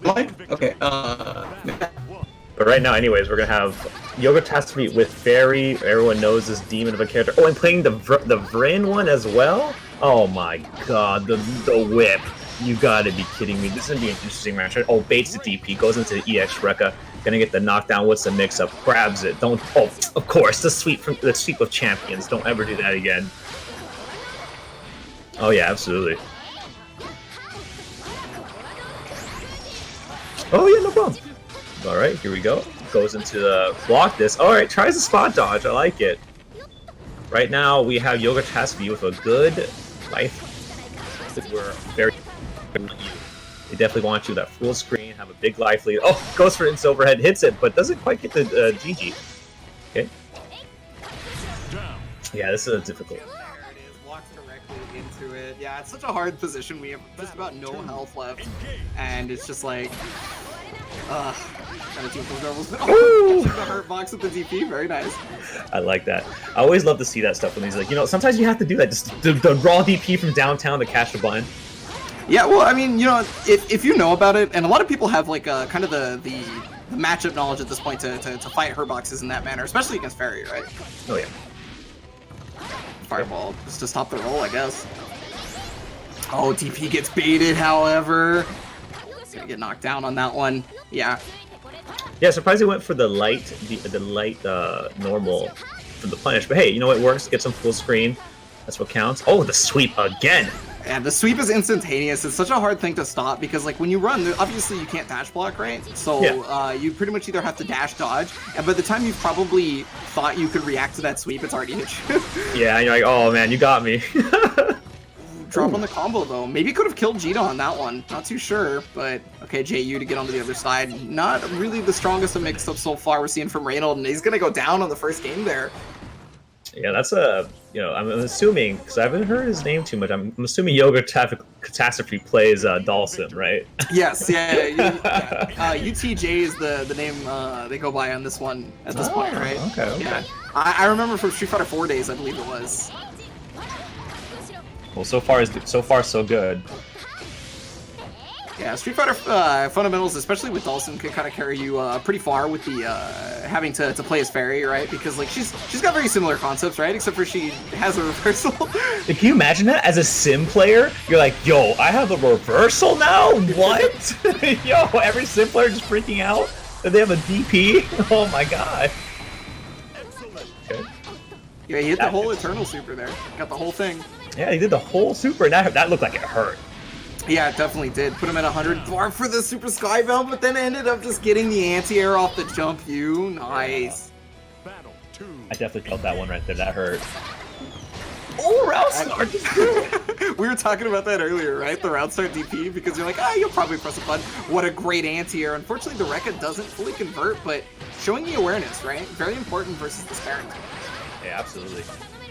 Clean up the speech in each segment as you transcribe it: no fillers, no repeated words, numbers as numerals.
Like, okay, But right now, anyways, we're gonna have Yoga Catastrophe with Fairy. Everyone knows this demon of a character. Oh, and playing the Vrin one as well. Oh my god, the whip. You gotta be kidding me. This is gonna be an interesting match. Oh, baits the DP, goes into the EX Rekka. Gonna get the knockdown. What's the mix-up? Grabs it. Don't. Oh, of course, the sweep of champions. Don't ever do that again. Oh yeah, absolutely. Oh yeah, no problem. All right, here we go. Goes into the block this. All right, tries the spot dodge. I like it. Right now we have Yoga Catastrophe with a good life. We're very. They definitely want you that full screen, have a big life lead. Oh, goes for its overhead, hits it, but doesn't quite get the GG. Okay. Yeah, this is difficult. there it is, walks directly into it. Yeah, it's such a hard position. We have just about no health left, and it's just like, trying to keep those normals. Oh, the hurt box with the DP, very nice. I like that. I always love to see that stuff when he's like, you know, sometimes you have to do that, just the raw DP from downtown to catch the button. Yeah, well, I mean, you know, if you know about it, and a lot of people have like kind of the matchup knowledge at this point to fight her boxes in that manner, especially against Fairy, right? Oh yeah. Fireball, just to stop the roll, I guess. Oh, DP gets baited, however. He's gonna get knocked down on that one. Yeah. Yeah, surprised he went for the light, normal for the punish. But hey, you know what works? Get some full screen. That's what counts. Oh, the sweep again. And the sweep is instantaneous. It's such a hard thing to stop because, like, when you run, obviously you can't dash block, right? So yeah. You pretty much either have to dash dodge, and by the time you've probably thought you could react to that sweep, it's already hit you. Yeah, and you're like, oh man, you got me. Drop on the combo though. Maybe could have killed Jita on that one. Not too sure, but okay, JU to get onto the other side. Not really the strongest of mix-ups so far we're seeing from Reynolds, and he's gonna go down on the first game there. Yeah, that's you know, I'm assuming, because I haven't heard his name too much, I'm assuming Yoga Catastrophe plays Dawson, right? Yes, yeah. UTJ is the name they go by on this one at this point, right? Okay. Yeah. I remember from Street Fighter 4 days, I believe it was. Well, so far so good. Yeah, Street Fighter fundamentals, especially with Dawson, can kind of carry you pretty far with the having to play as Fairy, right? Because like she's got very similar concepts, right? Except for she has a reversal. Can you imagine that as a sim player? You're like, yo, I have a reversal now. What? Yo, every sim player just freaking out that they have a DP. Oh my god. Okay. Yeah, he hit the whole Eternal Super there. Got the whole thing. Yeah, he did the whole super, and that looked like it hurt. Yeah, it definitely did. Put him at 100 bar for the Super Skybound, but then ended up just getting the anti-air off the jump view. Nice. I definitely felt that one right there. That hurt. Oh, route start! We were talking about that earlier, right? The route start DP, because you're like, you'll probably press a button. What a great anti-air. Unfortunately, the Rekka doesn't fully convert, but showing the awareness, right? Very important versus this character. Yeah, absolutely.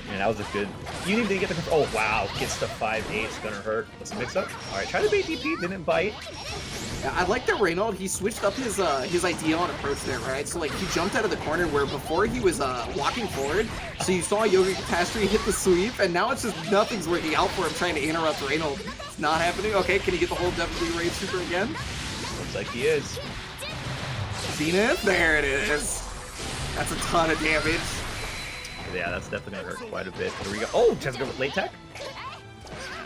Man, that was a good. You need to get the. Oh wow, gets the 5-8. It's gonna hurt. What's the mix-up? All right, try to bait DP. Didn't bite. Yeah, I like that Reynolds. He switched up his idea on approach there, right? So like he jumped out of the corner where before he was walking forward. So you saw Yoga Catastrophe hit the sweep, and now it's just nothing's working out for him trying to interrupt Reynolds. It's not happening. Okay, can he get the whole Definitely Rage Super again? Looks like he is. Zenith, there it is. That's a ton of damage. Yeah, that's definitely gonna hurt quite a bit. Here we go. Oh, Jessica with late tech.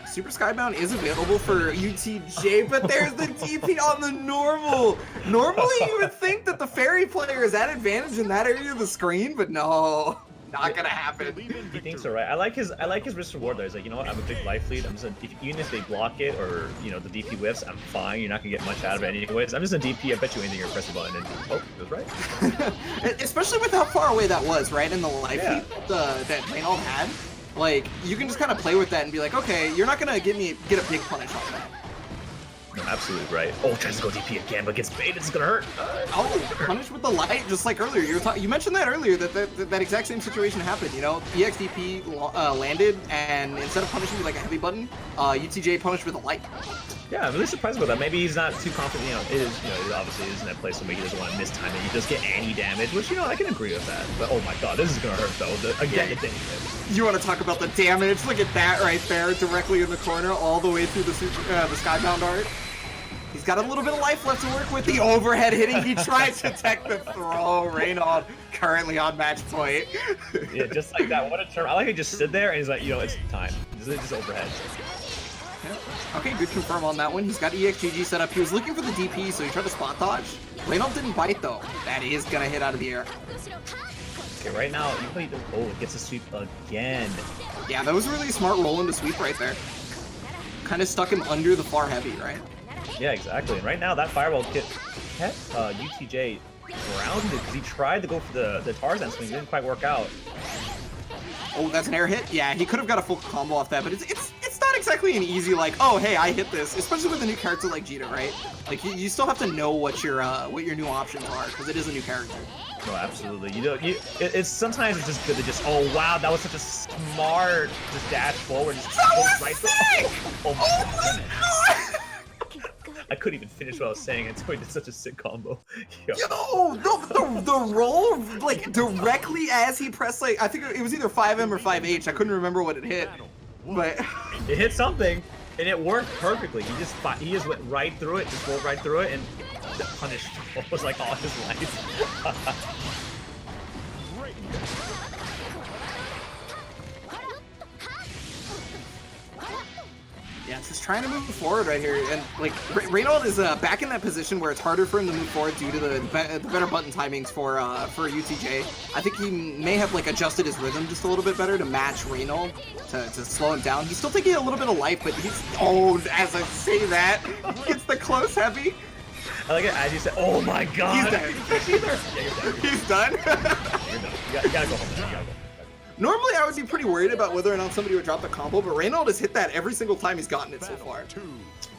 Super Skybound is available for UTJ, but there's the DP on the normal. Normally, you would think that the Fairy player is at advantage in that area of the screen, but no, not gonna happen. He thinks so, right? I like his risk reward though. He's like, you know what? I have a big life lead. I'm just even if they block it or you know the DP whiffs, I'm fine. You're not gonna get much out of it anyways. I'm just a DP. I bet you anything you're press a button and oh, it was right. Especially with how far away that was, right? And the life lead that Reynolds had. Like, you can just kind of play with that and be like, okay, you're not gonna get a big punish off that. No, absolutely right. Oh, tries to go DP again, but gets baited. It's gonna hurt. Punish with the light, just like earlier. You mentioned that earlier, that exact same situation happened. You know, EXDP landed, and instead of punishing with like a heavy button, UTJ punished with a light. Yeah, I'm really surprised about that. Maybe he's not too confident. You know, it obviously is in that place, so maybe he doesn't want to miss time and he does get any damage, which, you know, I can agree with that. But oh my god, this is gonna hurt though. Again, the thing. You want to talk about the damage? Look at that right there, directly in the corner, all the way through the Skybound art. He's got a little bit of life left to work with. The overhead hitting. He tried to tech the throw. Reynald currently on match point. Yeah, just like that. What a turn. I like to just sit there and he's like, it's time. Just overhead. Yeah. Okay, good confirm on that one. He's got EXGG set up. He was looking for the DP, so he tried to spot dodge. Reynald didn't bite, though. That is going to hit out of the air. Okay, right now, it gets a sweep again. Yeah, that was a really smart roll into sweep right there. Kind of stuck him under the far heavy, right? Yeah, exactly. And right now, that fireball kept UTJ grounded because he tried to go for the Tarzan swing. It didn't quite work out. Oh, that's an air hit? Yeah, he could have got a full combo off that, but it's not exactly an easy, like, oh, hey, I hit this. Especially with a new character like Jita, right? Like, you still have to know what your new options are, because it is a new character. No, absolutely. It's sometimes it's just good to just, oh wow, that was such a smart, just dash forward, just that was right sick! Oh my God! I couldn't even finish what I was saying until he did such a sick combo. Yo, the roll, like, directly as he pressed, like, I think it was either 5M or 5H. I couldn't remember what it hit, but it hit something, and it worked perfectly. He just went right through it, just rolled right through it, and punished was like all his life. Yeah, just trying to move forward right here, and like Reynald is back in that position where it's harder for him to move forward due to the better button timings for UTJ. I think he may have like adjusted his rhythm just a little bit better to match Reynald to slow him down. He's still taking a little bit of life, but he's as I say that, he gets the close heavy. I like it as you said. Oh my God! He's dead. He's done. You're done. You gotta go home. You gotta go. Normally, I would be pretty worried about whether or not somebody would drop the combo, but Reynald has hit that every single time he's gotten it so far.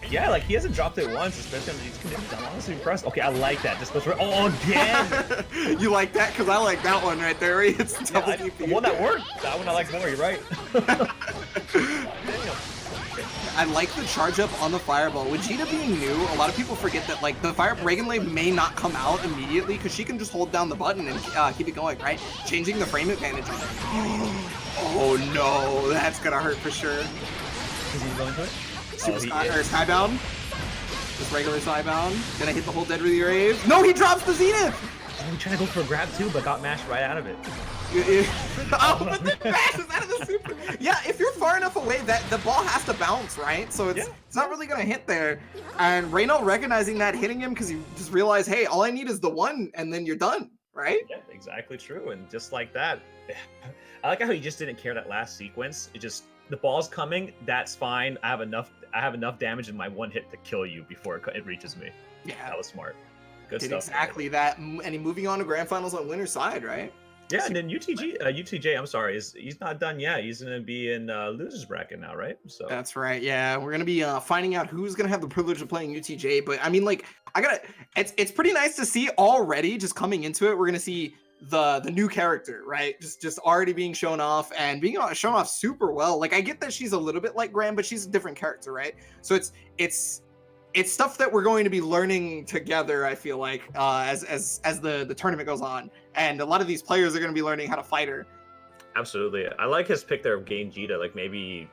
Yeah, like he hasn't dropped it once, especially on these conditions. I'm honestly impressed. Okay, I like that. Just goes for again. You like that? Because I like that one right there. It's double DP. The one that worked. That one I like more. You're right. I like the charge up on the fireball. With Jita being new, a lot of people forget that like the Reagan Blade may not come out immediately because she can just hold down the button and keep it going, right? Changing the frame advantage on it. Oh no, that's gonna hurt for sure. Is he going to it? Super Skybound. Just regular Skybound. Gonna hit the whole Dead Really Rave. No, he drops the Zenith! Oh, he tried to go for a grab too, but got mashed right out of it. Oh, but the bash is out of the super. Yeah, if you're far enough away, that the ball has to bounce, right? So it's not really gonna hit there. And Reynald recognizing that, hitting him because he just realized, hey, all I need is the one, and then you're done, right? Yeah, exactly true. And just like that, I like how he just didn't care that last sequence. It just the ball's coming. That's fine. I have enough damage in my one hit to kill you before it reaches me. Yeah, that was smart. Good stuff. Exactly that. And he moving on to grand finals on winner's side, right? Yeah, and then UTJ, I'm sorry, he's not done yet. He's gonna be in losers bracket now, right? So that's right. Yeah, we're gonna be finding out who's gonna have the privilege of playing UTJ. But I mean, like, it's pretty nice to see already. Just coming into it, we're gonna see the new character, right? Just already being shown off and being shown off super well. Like, I get that she's a little bit like Gran, but she's a different character, right? So it's stuff that we're going to be learning together, I feel like, as the tournament goes on. And a lot of these players are going to be learning how to fight her. Absolutely. I like his pick there of Game Jita, like maybe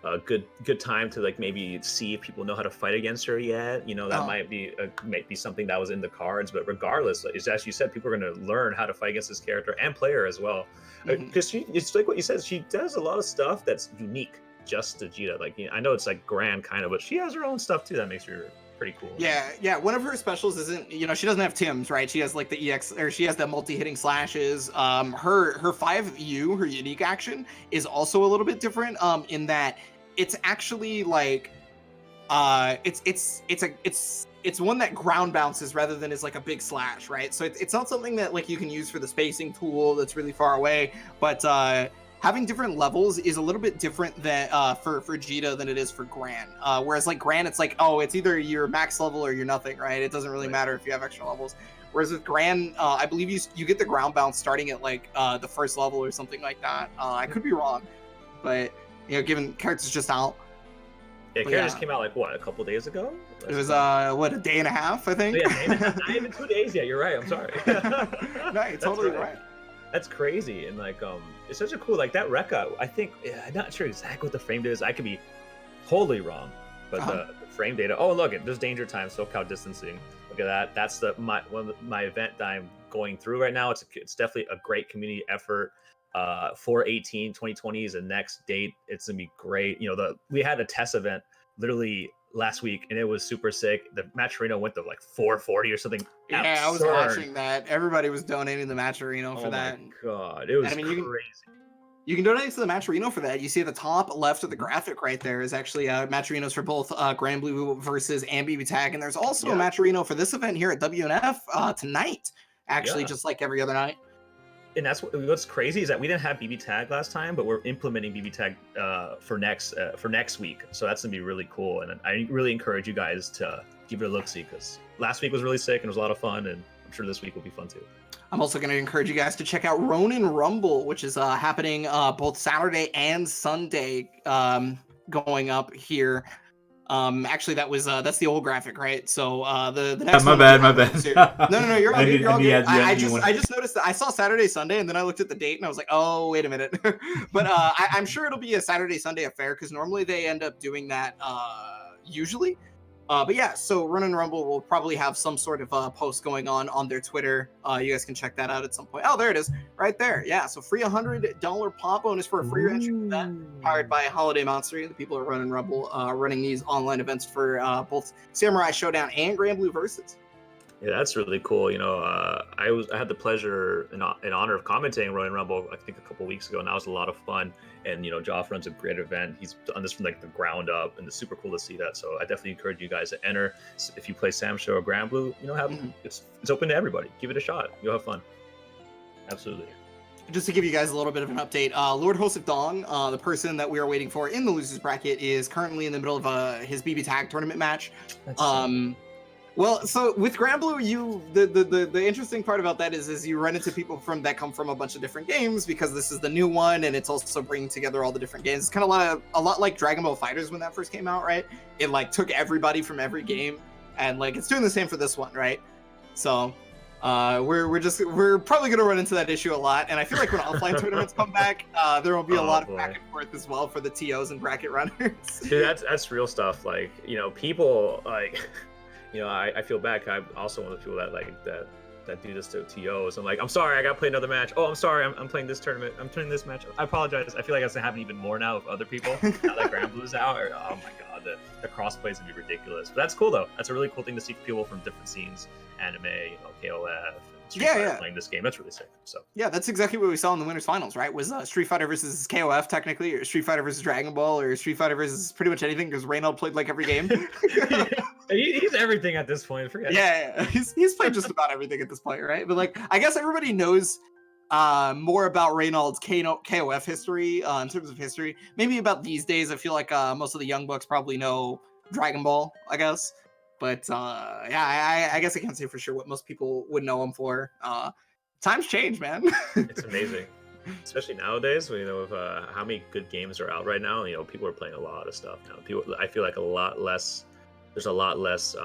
a good time to like maybe see if people know how to fight against her yet. You know, that might be something that was in the cards. But regardless, as you said, people are going to learn how to fight against this character and play her as well. Because it's like what you said, she does a lot of stuff that's unique just to Jita. Like, I know it's like grand kind of, but she has her own stuff too that makes her pretty cool. Yeah. One of her specials isn't, she doesn't have Tim's, right? She has like the EX, or she has the multi-hitting slashes. Her 5U, her unique action, is also a little bit different. In that it's actually like, it's one that ground bounces rather than is like a big slash, right? So it's not something that like you can use for the spacing tool that's really far away, but having different levels is a little bit different than for Jita than it is for Gran. Whereas like Gran, it's like, oh, it's either you're max level or you're nothing, right? It doesn't really matter if you have extra levels. Whereas with Gran, I believe you get the ground bounce starting at like the first level or something like that. I could be wrong, but given characters just out. Yeah, characters came out like what, a couple days ago? It was a day and a half, I think. Oh, yeah, day and a half. Not even 2 days yet. You're right. I'm sorry. No, you're totally right. That's crazy, and like it's such a cool, like that Rekka. I think I'm not sure exactly what the frame is. I could be totally wrong, but the frame data. Oh, look, there's danger time, SoCal distancing. Look at that. That's my event that I'm going through right now. It's definitely a great community effort. 4/18/2020 is the next date. It's gonna be great. You know, we had a test event literally last week, and it was super sick. The Matcherino went to like 440 or something. Yeah, absurd. I was watching that. Everybody was donating the Matcherino for that. Oh my god, it was crazy. You can donate to the Matcherino for that. You see at the top left of the graphic right there is actually Matcherinos for both Granblue versus and BB Tag, and there's also a Matcherino for this event here at WNF tonight. Actually, just like every other night. And that's what's crazy is that we didn't have BB Tag last time, but we're implementing BB Tag for next week. So that's gonna be really cool, and I really encourage you guys to give it a look-see, because last week was really sick and it was a lot of fun, and I'm sure this week will be fun too. I'm also going to encourage you guys to check out Ronin Rumble, which is happening both Saturday and Sunday, going up here. Actually, that's the old graphic, right? So the next my bad. No, you're all good. You're all good. I just noticed that I saw Saturday, Sunday, and then I looked at the date and I was like, oh, wait a minute. But I'm sure it'll be a Saturday, Sunday affair, because normally they end up doing that usually. But yeah, so Run and Rumble will probably have some sort of post going on their Twitter. You guys can check that out at some point. Oh, there it is, right there. Yeah, so free $100 pop bonus for a free entry event powered by Holiday Monster. The people at Run and Rumble running these online events for both Samurai Shodown and Granblue Versus. Yeah, that's really cool. You know, I had the pleasure and honor of commentating Run and Rumble, I think a couple weeks ago, and that was a lot of fun. And you know, Joff runs a great event. He's done this from like the ground up, and it's super cool to see that. So I definitely encourage you guys to enter. If you play Sam Show or Granblue, you know, it's open to everybody. Give it a shot. You'll have fun. Absolutely. Just to give you guys a little bit of an update, Lord Host of Dawn, the person that we are waiting for in the losers bracket, is currently in the middle of his BB Tag tournament match. Well, so with Granblue, the interesting part about that is you run into people that come from a bunch of different games, because this is the new one, and it's also bringing together all the different games. It's kind of a lot like Dragon Ball FighterZ when that first came out, right? It like took everybody from every game, and like it's doing the same for this one, right? So we're probably gonna run into that issue a lot, and I feel like when offline tournaments come back, there will be a lot of back and forth as well for the TOs and bracket runners. Dude, that's real stuff. Like, you know, people like. You know, I feel bad. I'm also one of the people that do this to TOs. I'm like, I'm sorry, I got to play another match. Oh, I'm sorry, I'm playing this tournament. I'm playing this match. I apologize. I feel like that's gonna happen even more now with other people. Now that Granblue's out, oh my god, the crossplay is gonna be ridiculous. But that's cool though. That's a really cool thing to see people from different scenes, anime, you know, KOF. Street Fighter playing this game. That's really sick. So yeah, that's exactly what we saw in the winners finals, right? Was Street Fighter versus KOF technically, or Street Fighter versus Dragon Ball, or Street Fighter versus pretty much anything, because Reynald played like every game. He's everything at this point. Forget. Yeah. He's played just about everything at this point, right? But like, I guess everybody knows more about Reynald's KOF history in terms of history. Maybe about these days, I feel like most of the young bucks probably know Dragon Ball, I guess. But yeah, I guess I can't say for sure what most people would know him for. Times change, man. It's amazing, especially nowadays. You know, with how many good games are out right now. You know, people are playing a lot of stuff now. I feel like a lot less. There's a lot less.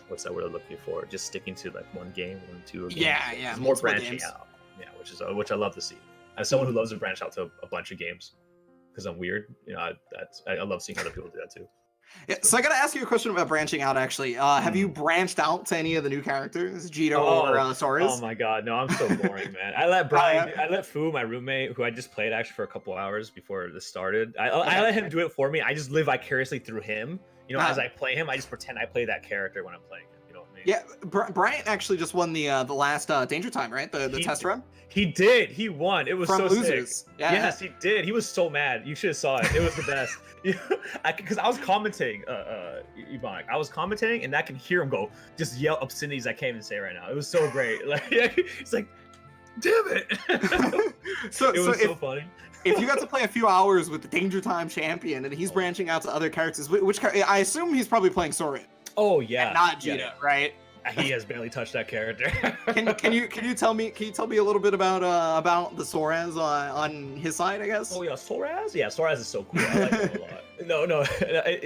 What's that word I'm looking for? Just sticking to like one game, one, two. Yeah. There's more branching out. Yeah, which I love to see. As someone who loves to branch out to a bunch of games, because I'm weird. You know, I love seeing other people do that too. Yeah, so I gotta ask you a question about branching out. Actually, have you branched out to any of the new characters, Jito or Soares? Oh my god, no! I'm so boring, man. I let Fu, my roommate, who I just played actually for a couple hours before this started. I let him do it for me. I just live vicariously through him. You know, as I play him, I just pretend I play that character when I'm playing him. You know what I mean? Yeah, Bryant actually just won the last Danger Time, right? The test run. He did. He won. It was From so losers. sick. Yes, he did. He was so mad. You should have saw it. It was the best. Because I was commentating, Ebonic. I was commentating, and I can hear him go, just yell obscenities I can't even say right now. It was so great. Like, it's like, damn it. It was so funny. If you got to play a few hours with the Danger Time champion, and he's branching out to other characters, which I assume he's probably playing Soren. Oh yeah, and not Jita, right? He has barely touched that character. Can you tell me a little bit about the Soares on his side, I guess? Oh yeah, Soares? Yeah, Soares is so cool. I like him a lot. No,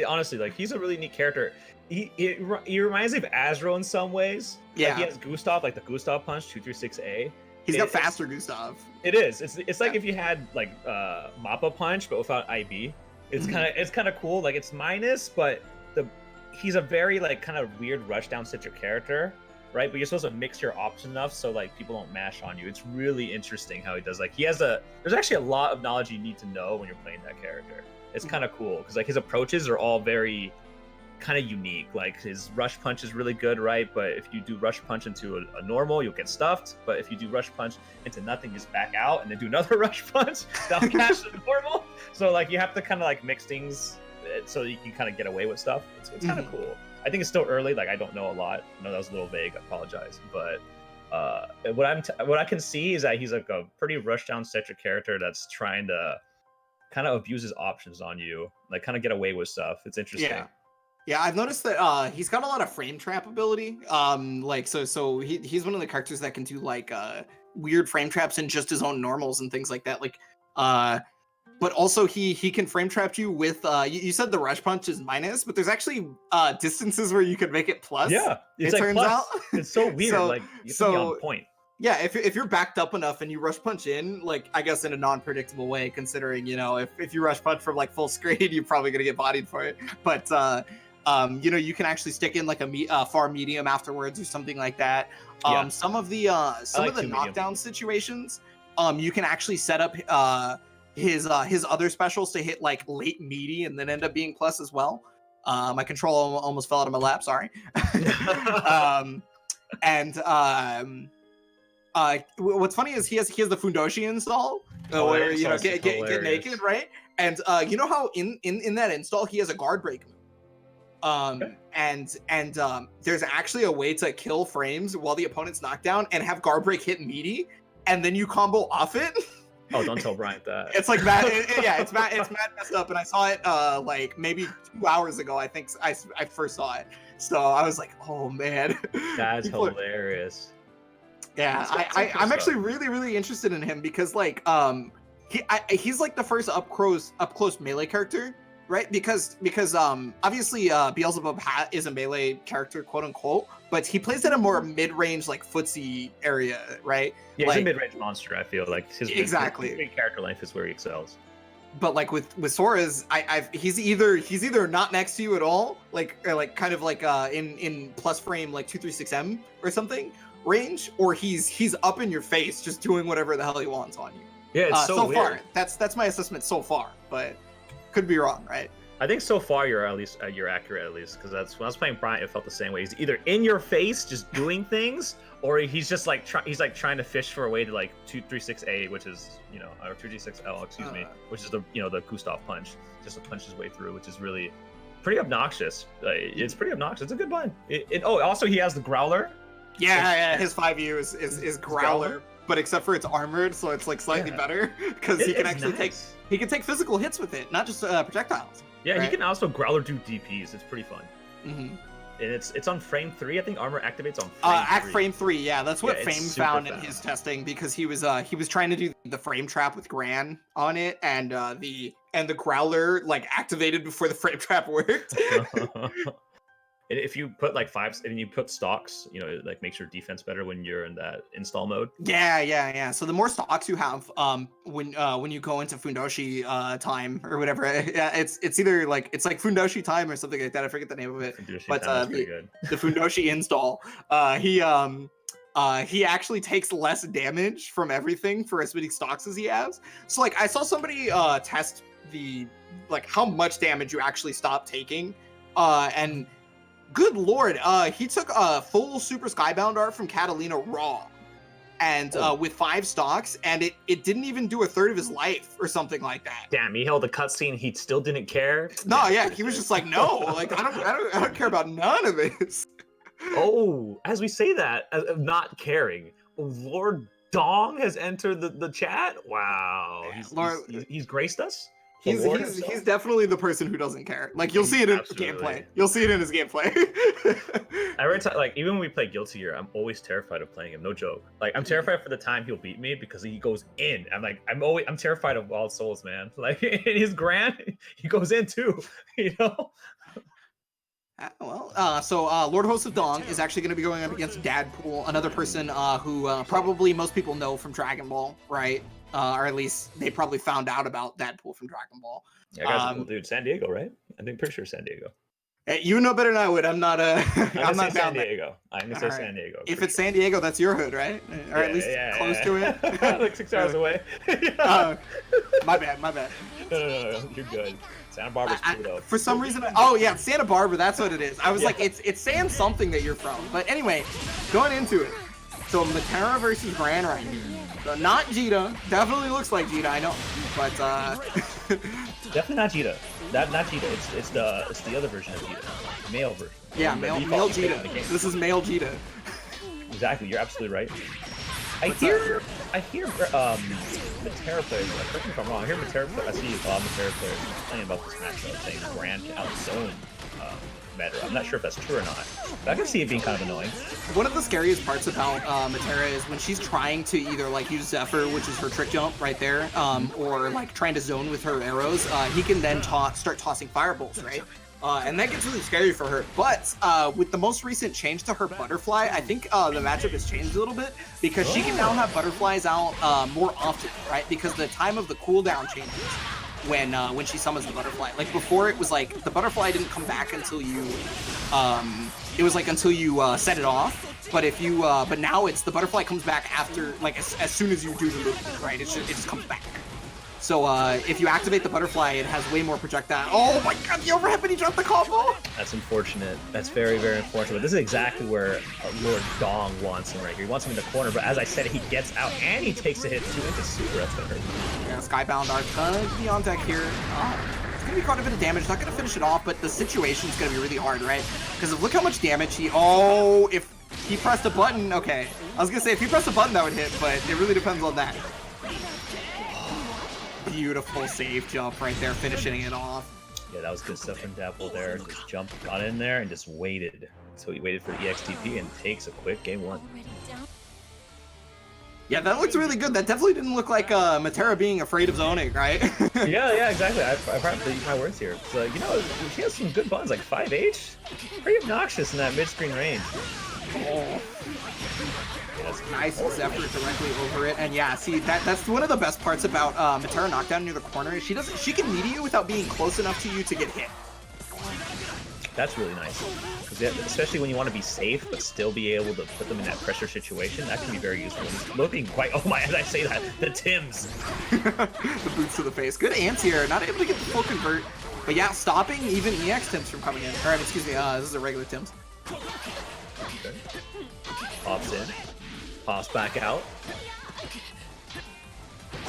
honestly, like he's a really neat character. He reminds me of Azro in some ways. Yeah. Like, he has Gustav, like the Gustav punch 236A. He's got faster Gustav. It is. It's like if you had like Mappa punch but without IB. It's kind of cool. Like it's minus, but he's a very like kind of weird rushdown citric character, right? But you're supposed to mix your options enough so like people don't mash on you. It's really interesting how he does. Like there's actually a lot of knowledge you need to know when you're playing that character. It's kind of cool because like his approaches are all very kind of unique. Like his rush punch is really good, right? But if you do rush punch into a normal, you'll get stuffed. But if you do rush punch into nothing, just back out and then do another rush punch, that'll catch the normal. So like you have to kind of like mix things so you can kind of get away with stuff. It's kind of cool. I think it's still early. Like I don't know a lot. I know that was a little vague. I apologize. But what I can see is that he's like a pretty rushdown centric character that's trying to kind of abuse his options on you, like kind of get away with stuff. It's interesting. Yeah, I've noticed that he's got a lot of frame trap ability. Like so he's one of the characters that can do like weird frame traps in just his own normals and things like that. Like but also he can frame trap you with you said the rush punch is minus, but there's actually distances where you could make it plus. Yeah, it's it like turns plus. out. It's so weird. Like you have to be on point. Yeah, if you're backed up enough and you rush punch in, like I guess in a non-predictable way, considering if you rush punch from like full screen, you're probably gonna get bodied for it. But you can actually stick in like a far medium afterwards or something like that. Some of the knockdown situations, you can actually set up his other specials to hit like late meaty and then end up being plus as well. My control almost fell out of my lap. Sorry. What's funny is he has the Fundoshi install where get naked, right? And you know how in that install he has a guard break move. And there's actually a way to kill frames while the opponent's knocked down and have guard break hit meaty, and then you combo off it. Oh, don't tell Bryant that. It's like that. It's mad messed up, and I saw it like maybe 2 hours ago. I think I first saw it, so I was like, oh man, that's hilarious. Yeah, I'm actually really interested in him because like he's like the first up close melee character, right? Because obviously Beelzebub is a melee character, quote unquote, but he plays at a more mid-range like footsie area, right? Yeah, like, he's a mid-range monster. I feel like his character length is where he excels. But like with Sora's, he's either not next to you at all, like kind of like in plus frame like 236M or something range, or he's up in your face just doing whatever the hell he wants on you. Yeah, it's so weird. Far that's my assessment so far, but could be wrong, right? I think so far you're accurate at least, because that's when I was playing Bryant, it felt the same way. He's either in your face just doing things, or he's just like trying to fish for a way to like 236A, which is or 236L, excuse me, which is the the Gustav punch, just to punch his way through, which is really pretty obnoxious. It's pretty obnoxious. It's a good button. Also he has the Growler. Yeah, his 5U is Growler, but except for it's armored, so it's like slightly better because he can actually take physical hits with it, not just projectiles. Yeah, right? He can also Growler do DPs. It's pretty fun. Mm-hmm. And it's on frame 3. I think armor activates on frame 3. Yeah, that's what Fame found in his testing, because he was trying to do the frame trap with Gran on it, and the Growler like activated before the frame trap worked. If you put like 5s and you put stocks, it like makes your defense better when you're in that install mode. Yeah. So the more stocks you have, when you go into Fundoshi time or whatever, it's either like Fundoshi time or something like that. I forget the name of it. But the Fundoshi install, he actually takes less damage from everything for as many stocks as he has. So like I saw somebody test the like how much damage you actually stop taking, and good lord, he took a full Super Skybound art from Catalina raw, and with 5 stocks, and it didn't even do a third of his life or something like that. Damn, he held a cutscene. He still didn't care. No, yeah, he was just like, no, like I don't care about none of this. Oh, as we say that, not caring, Lord Dong has entered the chat. Wow, he's graced us. He's definitely the person who doesn't care. Like you'll see it in his gameplay. You'll see it in his gameplay. Every time, like even when we play Guilty Gear, I'm always terrified of playing him. No joke. Like I'm terrified for the time he'll beat me because he goes in. I'm terrified of Wild Souls, man. Like in his Grand, he goes in too. So Lord Host of Dong is actually going to be going up against Dadpool, another person who probably most people know from Dragon Ball, right? Or at least they probably found out about Dadpool from Dragon Ball. Yeah, guy's a cool dude. San Diego, right? I think pretty sure San Diego. Hey, you know better than I would. I'm not I'm not say San down there. Diego. I'm gonna say San Diego. If for it's sure. San Diego, that's your hood, right? Or at least close to it. Like 6 hours away. My bad, my bad. No, you're good. Santa Barbara's cool though. For some reason, oh yeah, Santa Barbara, that's what it is. I was Yeah. like, it's saying something that you're from. But anyway, going into it. So Matera versus Gran right here. So not Jita. Definitely looks like Jita, I know. But Definitely not Jita. Not Jita. It's the other version of Jita. Male version. yeah, The male default Jita in the Jita. game. This is male Jita. Exactly. You're absolutely right. I hear Matera players, correct me if I'm wrong, I hear Matera players, I see Matera players complaining about this matchup, saying Gran can outzone Matera. I'm not sure if that's true or not, but I can see it being kind of annoying. One of the scariest parts about Matera is when she's trying to either like use Zephyr, which is her trick jump right there, or like trying to zone with her arrows, he can then start tossing fireballs, right? And that gets really scary for her. But with the most recent change to her butterfly, I think the matchup has changed a little bit because she can now have butterflies out more often, right? Because the time of the cooldown changes when she summons the butterfly. Like before, it was like the butterfly didn't come back until you, it was like until you set it off. But if you, but now it's the butterfly comes back after, like as soon as you do the movement, right? It just comes back. So if you activate the butterfly, it has way more projectile. Oh my god, the overhead, but he dropped the combo! That's unfortunate. That's very, very unfortunate. But this is exactly where Lord Dong wants him right here. He wants him in the corner, but as I said, he gets out and he takes a hit too into super. That's gonna hurt. Yeah, Skybound Arc gonna be on deck here. It's gonna be quite a bit of damage. Not gonna finish it off, but the situation's gonna be really hard, right? Because look how much damage he. Oh, if he pressed a button, okay. I was gonna say if he pressed a button, that would hit, but it really depends on that. Beautiful save jump right there, finishing it off. Yeah, that was good stuff from Dapple there. Just jumped, got in there, and just waited. So he waited for EXTP and takes a quick game one. Yeah, that looks really good. That definitely didn't look like Matera being afraid of zoning, right? yeah, exactly. I probably eat my words here. So, you know, she has some good buttons, like 5H. Pretty obnoxious in that mid-screen range. Oh. Nice Zephyr directly over it, and yeah, see that's one of the best parts about Matera knockdown near the corner. She can meet you without being close enough to you to get hit. That's really nice, especially when you want to be safe but still be able to put them in that pressure situation. That can be very useful. He's looking quite. Oh my! As I say that, the Tims, the boots to the face. Good anti-air, not able to get the full convert, but yeah, stopping even EX Tims from coming in. All right, excuse me. This is a regular Tims. Okay. Pops in. Pops back out.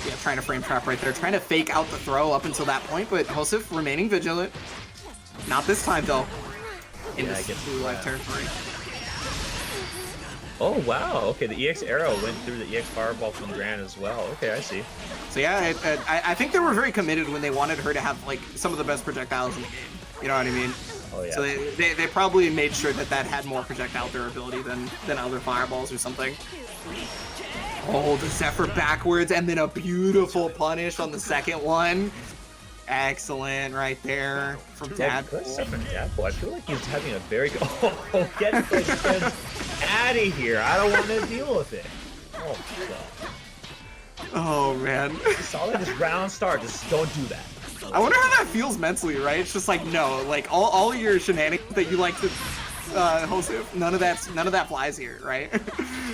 Yeah, trying to frame trap right there. Trying to fake out the throw up until that point, but Josef remaining vigilant. Not this time, though. In this blue life territory. Oh, wow. Okay, the EX arrow went through the EX fireball from Gran as well. Okay, I see. So yeah, I think they were very committed when they wanted her to have, like, some of the best projectiles in the game. You know what I mean? Oh, yeah. So they probably made sure that had more projectile durability than other fireballs or something. Oh, the Zephyr backwards, and then a beautiful punish on the second one. Excellent right there from Dadpool. I feel like he's having a very good... Oh, get those kids out of here. I don't want to deal with it. Oh, God. Oh, man. Solid, just round start. Just don't do that. I wonder how that feels mentally, right? It's just like, no, like all your shenanigans that you like to Josef, none of that flies here, right?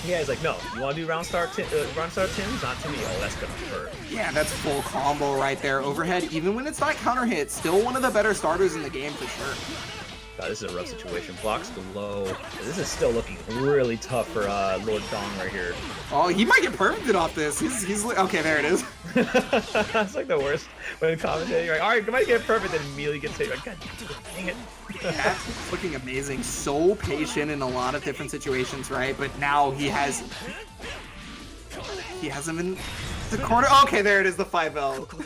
Yeah, he's like, no, you want to do round start Tims? Not to me. Oh, that's gonna hurt. Yeah, that's full combo right there. Overhead, even when it's not counter hit, still one of the better starters in the game for sure. God, this is a rough situation. Blocks the low. This is still looking really tough for Lord Dong right here. Oh, he might get perfected off this. He's okay, there it is. That's like the worst when commentating. You're like, all right, come on, get perfect, and immediately gets hit. Like, God dang it. That's looking amazing. So patient in a lot of different situations, right? But now he has him in the corner. Okay, there it is, the 5L.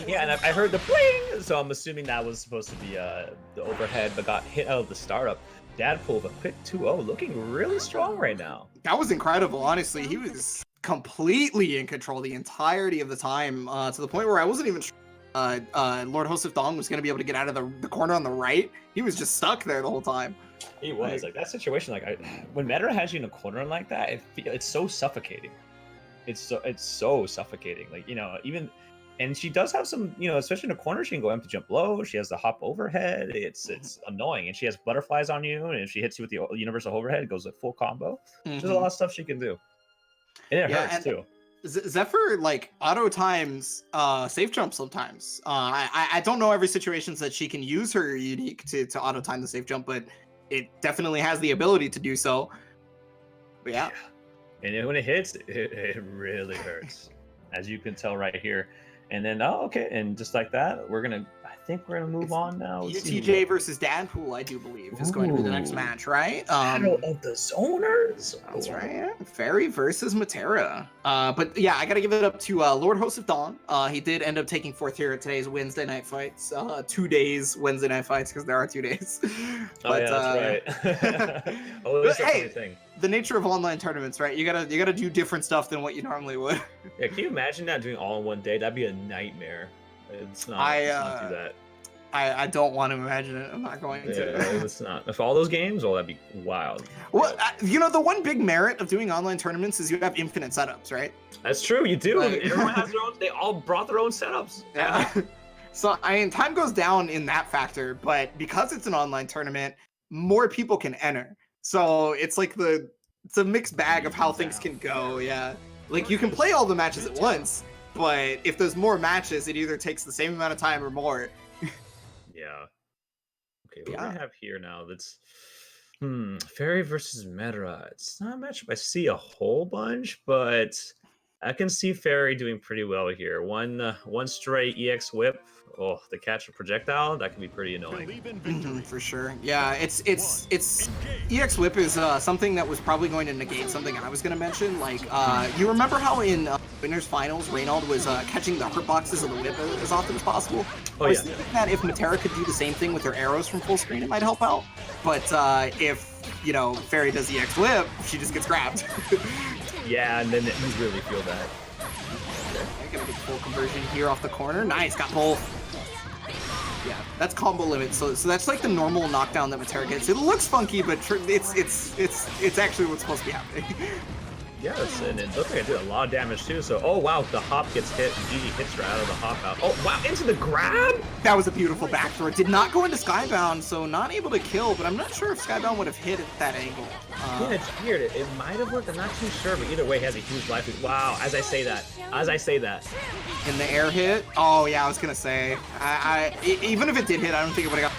Yeah, and I heard the bling, so I'm assuming that was supposed to be the overhead, but got hit out of the startup. Dadpool with a quick 2-0, looking really strong right now. That was incredible, honestly. He was completely in control the entirety of the time, to the point where I wasn't even sure Lord Josef Dong was going to be able to get out of the corner on the right. He was just stuck there the whole time. He was, like that situation, like when Matera has you in a corner like that, it's so suffocating. It's so suffocating. Like, you know, even And she does have some, you know, especially in a corner, she can go empty jump low. She has the hop overhead. It's annoying, and she has butterflies on you. And if she hits you with the universal overhead, it goes a full combo. There's a lot of stuff she can do, and it hurts too. Zephyr like auto times safe jump sometimes. I don't know every situations that she can use her unique to auto time the safe jump, but it definitely has the ability to do so. But yeah. And when it hits, it really hurts, as you can tell right here. And then, okay, and just like that, I think we're gonna move on now. UTJ versus Dadpool, I do believe, is going to be the next match, right? Battle of the Zoners. That's right. Yeah. Fairy versus Matera. But yeah, I gotta give it up to Lord Host of Dawn. He did end up taking fourth here at today's Wednesday Night Fights. 2 days Wednesday Night Fights because there are 2 days. But, yeah, that's right. That's a funny thing. The nature of online tournaments, right? You gotta do different stuff than what you normally would. Yeah, can you imagine that doing all in one day? That'd be a nightmare. Let's not do that. I don't want to imagine it. I'm not going to. Yeah, it's not. If all those games, that'd be wild. Well, you know, the one big merit of doing online tournaments is you have infinite setups, right? That's true. You do. Everyone has their own. They all brought their own setups. Yeah. So I mean, time goes down in that factor, but because it's an online tournament, more people can enter. So it's like it's a mixed bag of how things can go. Yeah. Like you can play all the matches at once, but if there's more matches, it either takes the same amount of time or more. Yeah. Okay, what do I have here now? That's Fairy versus Medra. It's not a matchup I see a whole bunch, but I can see Fairy doing pretty well here. One straight EX whip. Oh, the catch a projectile, that can be pretty annoying. For sure. Yeah, it's EX whip is something that was probably going to negate something I was going to mention. Like, you remember how in winners finals, Reynald was catching the hurt boxes of the whip as often as possible? I was thinking that if Matera could do the same thing with her arrows from full screen, it might help out. But if, you know, Fairy does EX whip, she just gets grabbed. Yeah, and then you really feel that. I get a big full conversion here off the corner. Nice, got both. Yeah, that's combo limit. So that's like the normal knockdown that Matera gets. It looks funky, but it's actually what's supposed to be happening. Yes, and it looks like it did a lot of damage too. So, oh wow, the hop gets hit. GG hits her out of the hop out. Oh wow, into the grab? That was a beautiful back throw. It did not go into Skybound, so not able to kill, but I'm not sure if Skybound would have hit at that angle. Yeah, it's weird. It might have worked. I'm not too sure, but either way, he has a huge life lead. Wow, as I say that. In the air hit? Oh yeah, I was gonna say. Even if it did hit, I don't think it would have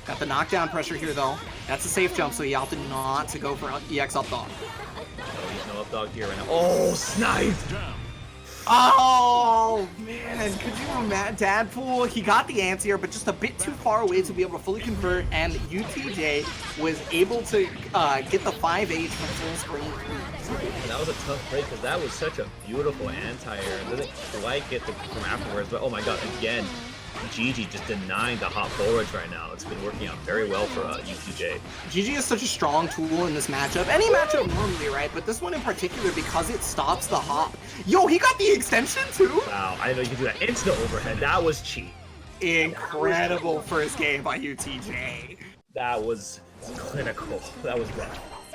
got the knockdown pressure here though. That's a safe jump, so he opted not to go for EX up dog. Oh, he's no up dog here right now. Oh, sniped! Oh, man, could you imagine? Dadpool, he got the anti-air, but just a bit too far away to be able to fully convert, and UTJ was able to get the 5H from full screen. That was a tough break, because that was such a beautiful anti-air. It doesn't quite get from afterwards, but oh my god, again, Gigi just denying the hop forwards right now. It's been working out very well for UTJ. Gigi is such a strong tool in this matchup. Any matchup normally, right? But this one in particular, because it stops the hop. Yo, he got the extension too? Wow, I didn't know you could do that into the overhead. That was cheap. Incredible first game by UTJ. That was clinical. That was rough.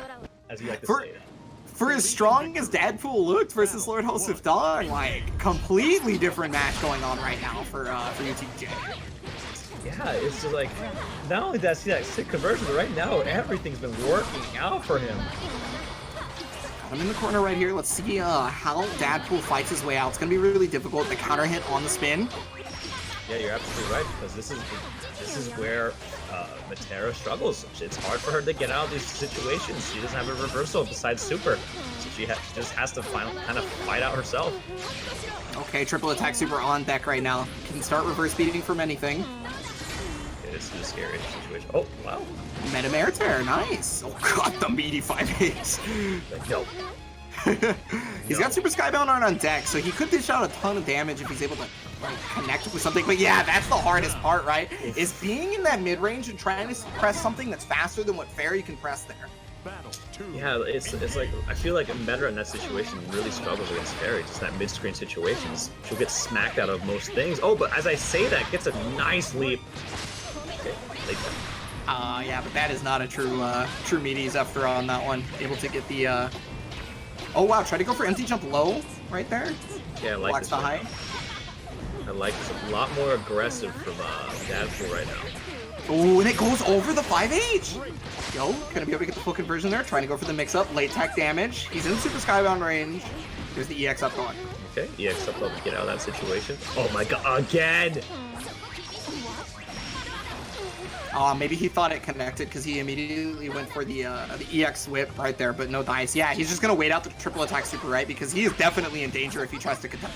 As you like to say that. For as strong as Dadpool looked versus Lord Host of Dawn, like, completely different match going on right now for UTJ. Yeah, it's just like, not only did I see that sick conversion, but right now everything's been working out for him. I'm in the corner right here. Let's see how Dadpool fights his way out. It's going to be really difficult. The counter hit on the spin. Yeah, you're absolutely right, because this is where Matera struggles. It's hard for her to get out of these situations. She doesn't have a reversal besides super, so she just has to kind of fight out herself. Okay, triple attack super on deck right now. Can start reverse beating from anything. Okay, this is a scary situation. Oh, wow. Meta air tear, nice. Oh god, the meaty 5-8. Like, no. He's got Super Skybound on deck, so he could dish out a ton of damage if he's able to like connect with something. But yeah, that's the hardest part, right? Is being in that mid-range and trying to press something that's faster than what Fairy can press there. Yeah, it's like, I feel like Medra in that situation really struggles against Fairy, just that mid-screen situations. She'll get smacked out of most things. Oh, but as I say that, gets a nice leap. Okay, late time. Yeah, but that is not a true meaty Zephyr on that one. Able to get the, Oh wow, try to go for empty jump low right there. Yeah, I like this. The high. like this a lot more aggressive from Granblue right now. Oh, and it goes over the 5H! Yo, gonna be able to get the full conversion there, trying to go for the mix-up, late tech damage. He's in super skybound range. Here's the EX up dog. Okay, EX up dog to get out of that situation. Oh my god, again! Maybe he thought it connected because he immediately went for the EX whip right there, but no dice. Yeah, he's just gonna wait out the triple attack super right because he is definitely in danger if he tries to contest.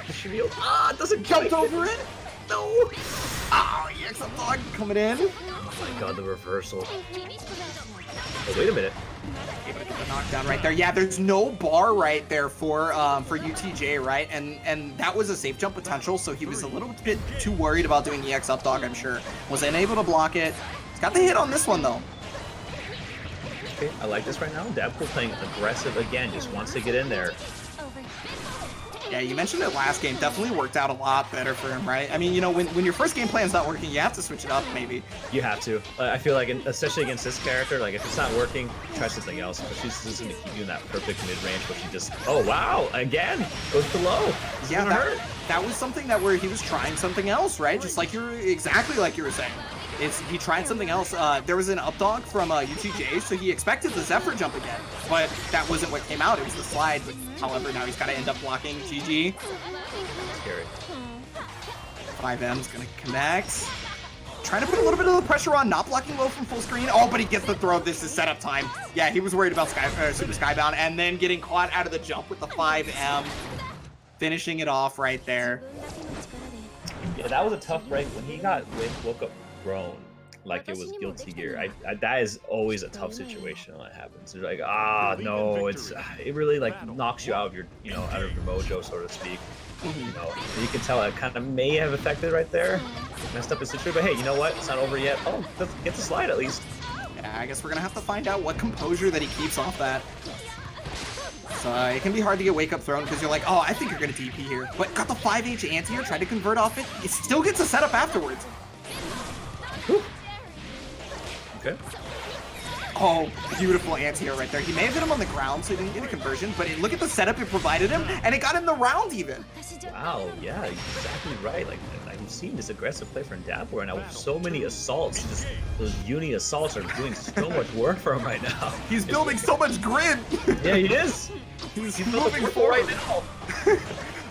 The shield. Doesn't Jumped over it! No! EX up dog coming in. Oh my god, the reversal. Oh, wait a minute. Able to get the knockdown right there. Yeah, there's no bar right there for UTJ, right? And that was a safe jump potential, so he was a little bit too worried about doing EX up dog, I'm sure. Was unable to block it. He's got the hit on this one though. Okay, I like this right now. Granblue playing aggressive again, just wants to get in there. Yeah, you mentioned it last game. Definitely worked out a lot better for him, right? I mean, you know, when your first game plan's not working, you have to switch it up, maybe. You have to. I feel like, especially against this character, like if it's not working, try something else. But she's just going to keep doing that perfect mid-range where she just, oh wow, again, goes below. Yeah, that was something that where he was trying something else, right? Just like exactly like you were saying. He tried something else. There was an up dog from UTJ, so he expected the Zephyr jump again, but that wasn't what came out. It was the slide. But however, now he's got to end up blocking. GG. Scary. 5M's gonna connect. Trying to put a little bit of the pressure on, not blocking low from full screen. Oh, but he gets the throw. This is setup time. Yeah, he was worried about Super Skybound, and then getting caught out of the jump with the 5M. Finishing it off right there. Yeah, that was a tough break. When he woke up grown, like it was Guilty Gear. That is always a tough situation when that happens. It's like, no, it really like knocks you out of your, out of your mojo, so to speak. You can tell it kind of may have affected right there, messed up his situation. But hey, you know what? It's not over yet. Oh, gets a slide at least. Yeah, I guess we're gonna have to find out what composure that he keeps off that. So it can be hard to get wake up thrown because you're like, oh, I think you're gonna DP here, but got the 5H anti-air, tried to convert off it. It still gets a setup afterwards. Whew. Okay. Oh, beautiful anti-air right there. He may have hit him on the ground, so he didn't get a conversion, but look at the setup it provided him, and it got him the round even. Wow, yeah, exactly right. Like, I'm seeing this aggressive play from Granblue right now with so many assaults. Just those uni assaults are doing so much work for him right now. He's building so much grid. Yeah, he is. He's moving forward right now.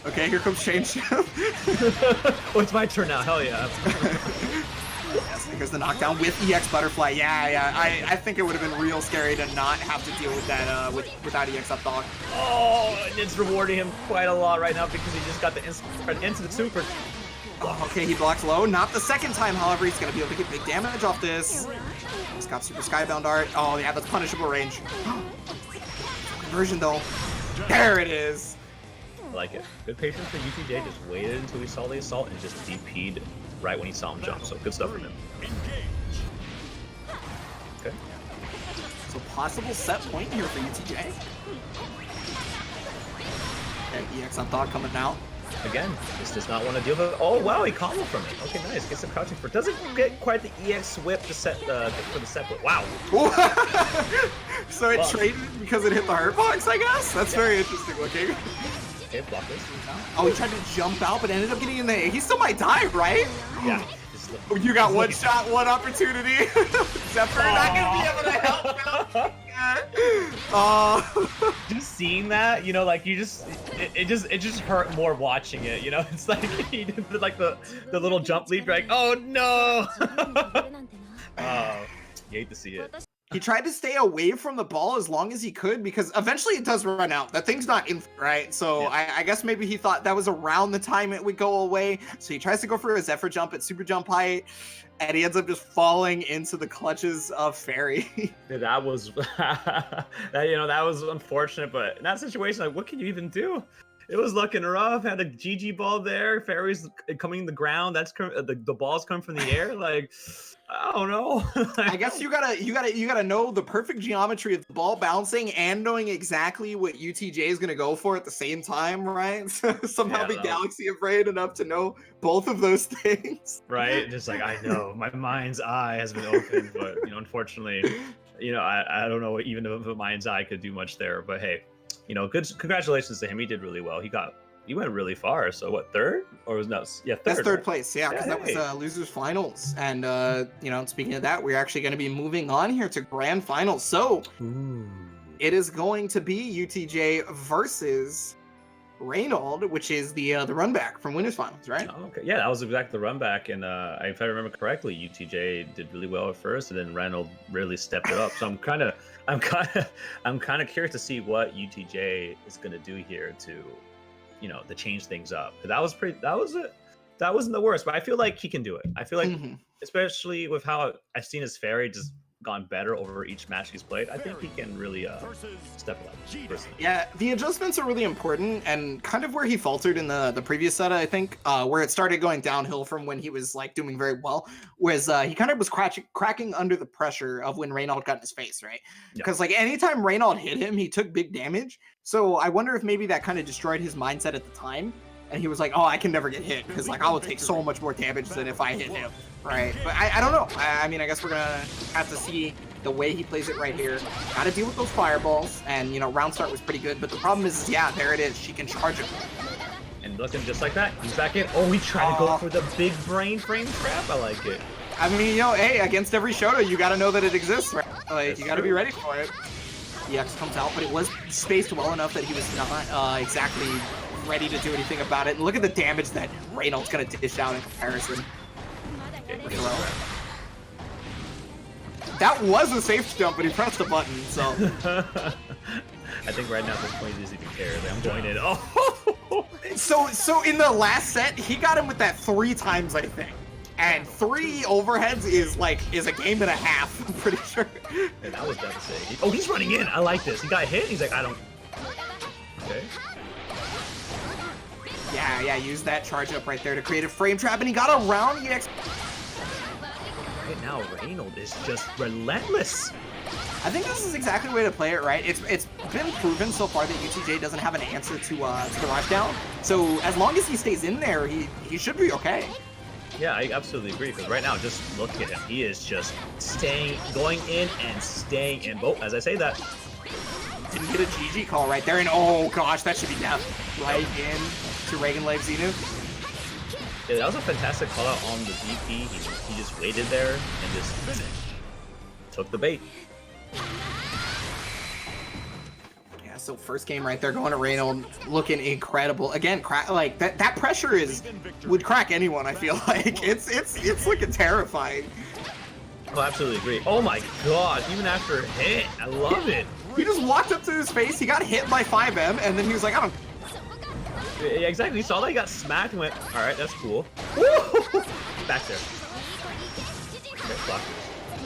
Okay, here comes Shane Ship. Oh, it's my turn now. Hell yeah. Yes, here's the knockdown with EX Butterfly. Yeah. I think it would have been real scary to not have to deal with that without EX up dog. Oh, and it's rewarding him quite a lot right now because he just got the into the super. Oh, okay, he blocks low. Not the second time, however, he's gonna be able to get big damage off this. He's got super skybound art. Oh yeah, that's punishable range. Conversion though. There it is. I like it. Good patience for UTJ. Just waited until he saw the assault and just DP'd right when he saw him jump. So good stuff from him. Okay. So possible set point here for UTJ. Okay, EX up dog coming out. Again, this does not want to deal with it. Oh wow, he combo from it. Okay, nice. Gets the crouching for. Doesn't get quite the EX whip to set for the set, but wow. So it traded because it hit the hurt box, I guess. That's very interesting looking. Okay, block this. Oh, he tried to jump out, but ended up getting in the. He still might die, right? Yeah. Oh, you got one shot, one opportunity. Zephyr not gonna be able to help him. Just seeing that, like you just it just hurt more watching it, It's like he did the little jump leap, you're like, oh no. Oh, you hate to see it. He tried to stay away from the ball as long as he could because eventually it does run out. That thing's not infinite, right? So yeah. I guess maybe he thought that was around the time it would go away. So he tries to go for a Zephyr jump at super jump height, and he ends up just falling into the clutches of Fairy. That was that was unfortunate, but in that situation, like, what can you even do? It was looking rough. Had a GG ball there. Fairy's coming to the ground. That's the ball's coming from the air. Like, I don't know. I guess you gotta know the perfect geometry of the ball bouncing and knowing exactly what UTJ is gonna go for at the same time, right? Somehow be Galaxy afraid enough to know both of those things. Right? Just like, I know my mind's eye has been opened, but unfortunately, I don't know even if a mind's eye could do much there. But hey. Good. Congratulations to him. He did really well. He got you went really far. So what, third? Or was no? Yeah, third. That's third right? place, yeah, because that was losers finals. And you know, speaking of that, we're actually going to be moving on here to grand finals. So it is going to be UTJ versus Reynold, which is the run back from winners finals, right? Oh, okay, yeah, that was exactly the run back, and if I remember correctly, UTJ did really well at first, and then Reynold really stepped it up. So I'm kind of curious to see what UTJ is going to do here to, you know, to change things up. That wasn't the worst, but I feel like he can do it. I feel like, especially with how I've seen his Fairy just gone better over each match he's played, I think he can really step it up. Personally. Yeah, the adjustments are really important, and kind of where he faltered in the previous set, I think, where it started going downhill from when he was like doing very well, was he kind of was cracking under the pressure of when Reynold got in his face, right? Because like anytime Reynold hit him, he took big damage. So I wonder if maybe that kind of destroyed his mindset at the time. And he was like, oh, I can never get hit because like I will take so much more damage than if I hit him, right? But I don't know. I mean, I guess we're gonna have to see the way he plays it right here. Got to deal with those fireballs, and you know, round start was pretty good. But the problem is, yeah, there it is. She can charge him. And looking just like that, he's back in. Oh, we tried to go for the big brain frame trap. I like it. I mean, you know, hey, against every Shodown, you got to know that it exists, right? Like, That's you got to be ready for it. EX comes out, but it was spaced well enough that he was not exactly ready to do anything about it. And look at the damage that Reynold's gonna dish out in comparison. That was a safe jump, but he pressed the button, so. I think right now at this point he doesn't even care. I'm going in. Oh! So in the last set, he got him with that 3 times, I think. And 3 overheads is a game and a half, I'm pretty sure. And that was devastating. Oh, he's running in. I like this. He got hit. He's like, I don't. Okay. Yeah, use that charge up right there to create a frame trap, and he got around EX. Right now, Reynold is just relentless. I think this is exactly the way to play it, right? It's been proven so far that UTJ doesn't have an answer to the rushdown. So as long as he stays in there, he should be okay. Yeah, I absolutely agree. Because right now, just look at him. He is just going in and staying in. Oh, as I say that. Didn't get a GG call right there, and oh gosh, that should be death. Right in to Reagan Live Zenith. Yeah, that was a fantastic call out on the DP. He just waited there and just took the bait. Yeah, so first game right there going to Reynold, looking incredible. Again, like that pressure would crack anyone. I feel like it's looking terrifying. Oh, absolutely agree. Oh my god, even after a hit, I love it. He just walked up to his face, he got hit by 5M, and then he was like, I don't. Yeah, exactly. He saw that he got smacked and went, alright, that's cool. Back there.